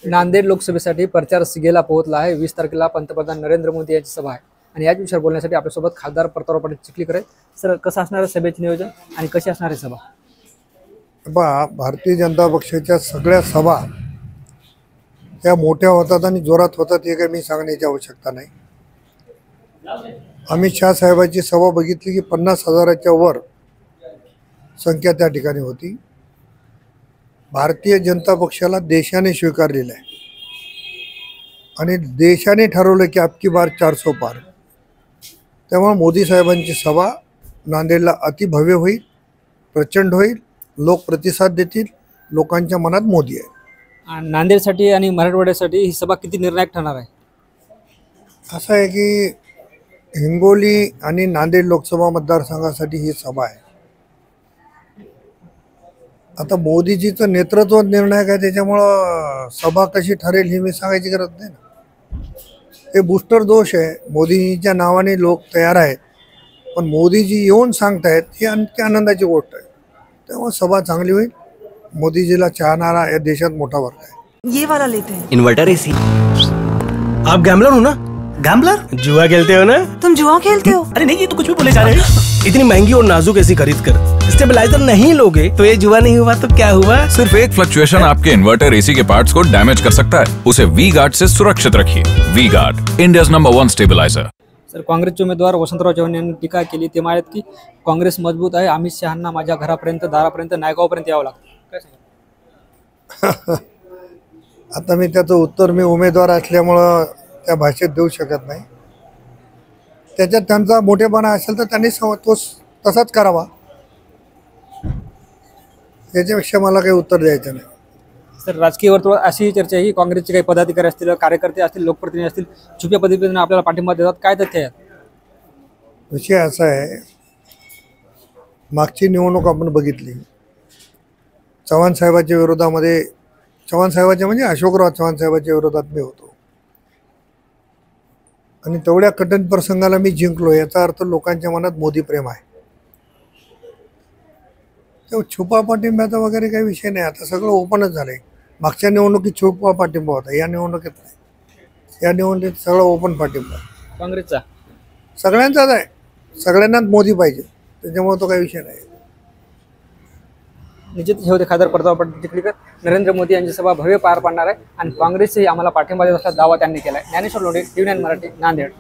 नांदेड लोकसभेसाठी प्रचार शिगेला पोहोचला आहे। 20 तारखेला पंतप्रधान नरेंद्र मोदी यांची सभा आहे आणि याच विषयावर बोलण्यासाठी आपल्यासोबत खासदार प्रतापराव पाटील चिखलीकर आहेत। सर, कसं असणार आहे सभेचे नियोजन आणि कशी असणार आहे सभा? भारतीय जनता पक्षाच्या सगळ्या सभा त्या मोठ्या होतात आणि जोरात होतात, हे काही मी सांगण्याची आवश्यकता नाही। अमित शाह साहेबांची सभा बघितली की 50,000च्या वर संख्या त्या ठिकाणी होती। भारतीय जनता पक्षाला देशाने स्वीकारलेलं आहे आणि देशाने ठरवलं की अबकी बार 400 पार। त्यामुळे मोदी साहेबांची सभा नांदेडला अतिभव्य होईल, प्रचंड होईल, लोक प्रतिसाद देतील, लोकांच्या मनात मोदी आहे। नांदेडसाठी आणि मराठवाड्यासाठी ही सभा किती निर्णायक ठरणार आहे? असं आहे की हिंगोली आणि नांदेड लोकसभा मतदारसंघासाठी ही सभा आहे। आता मोदीजीचं नेतृत्व निर्णायक आहे, त्याच्यामुळं सभा कशी ठरेल ही मी सांगायची गरज नाही ना। हे बूस्टर दोष आहे। मोदीजीच्या नावाने लोक तयार आहेत, पण मोदीजी येऊन सांगतायत ही आणखी आनंदाची गोष्ट आहे। त्यामुळे सभा चांगली होईल। मोदीजीला चाहणारा या देशात मोठा वर्ग आहे। ये वाला लेते हैं। Inverter AC. आप गैम्बलर हो ना? गैम्बलर? जुआ खेलते हो ना? तुम जुआ खेलते हो? अरे नहीं, ये तो कुछ भी बोले जा रहे हैं। इतनी महंगी और नाजुक एसी खरीद कर स्टेबलाइजर नहीं लोगे तो ये जुआ नहीं हुआ तो क्या हुआ? सिर्फ एक फ्लक्चुएशन आपके इन्वर्टर एसी के पार्ट्स को डैमेज कर सकता है। उसे वी गार्ड से सुरक्षित रखिए। V guard, India's number 1 stabiliser. Sir, काँग्रेसचे उमेदवार वसंतराव चव्हाण यांनी टीका केली। ते म्हणाले की काँग्रेस मजबूत आहे, अमित शहांना माझ्या घरापर्यंत, दारापर्यंत, नायगावपर्यंत यावं लागतं। काय सांगा? आता मी त्याचं उत्तर मी उमेदवार असल्यामुळं त्या भाषेत देऊ शकत नाही। त्याच्यात त्यांचा मोठेपणा असेल तर त्यांनी तो तसाच करावा, याच्यापेक्षा मला काही उत्तर द्यायचं नाही। सर, राजकीय वर्तुळात अशी चर्चा आहे की काँग्रेसचे काही पदाधिकारी असतील, कार्यकर्ते असतील, लोकप्रतिनिधी असतील, छुप्या पद्धतीने आपल्याला पाठिंबा देतात। काय तथ्य आहे? विषय असा आहे, मागची निवडणूक आपण बघितली, चव्हाण साहेबांच्या विरोधामध्ये, चव्हाण साहेबांच्या म्हणजे अशोकराव चव्हाण साहेबांच्या विरोधात मी होतो आणि तेवढ्या कठीण प्रसंगाला मी जिंकलो। याचा अर्थ लोकांच्या मनात मोदी प्रेम आहे। तेव्हा छुपा पाठिंब्याचा वगैरे काही विषय नाही। आता सगळं ओपनच झालंय। मागच्या निवडणुकीत छुपा पाठिंबा होता, या निवडणुकीत नाही। या निवडणुकीत सगळं ओपन पाठिंबा काँग्रेसचा सगळ्यांचाच आहे। सगळ्यांनाच मोदी पाहिजे, त्याच्यामुळे तो काही विषय नाही। निश्चित हे होते खासदार प्रतापराव पाटील चिखलीकर। नरेंद्र मोदी यांची सभा भव्य पार पाडणार आहे आणि काँग्रेसही आम्हाला पाठिंबा देत असल्याचा दावा त्यांनी केला आहे। ज्ञानेश्वर लोंढे, TV9 मराठी, नांदेड।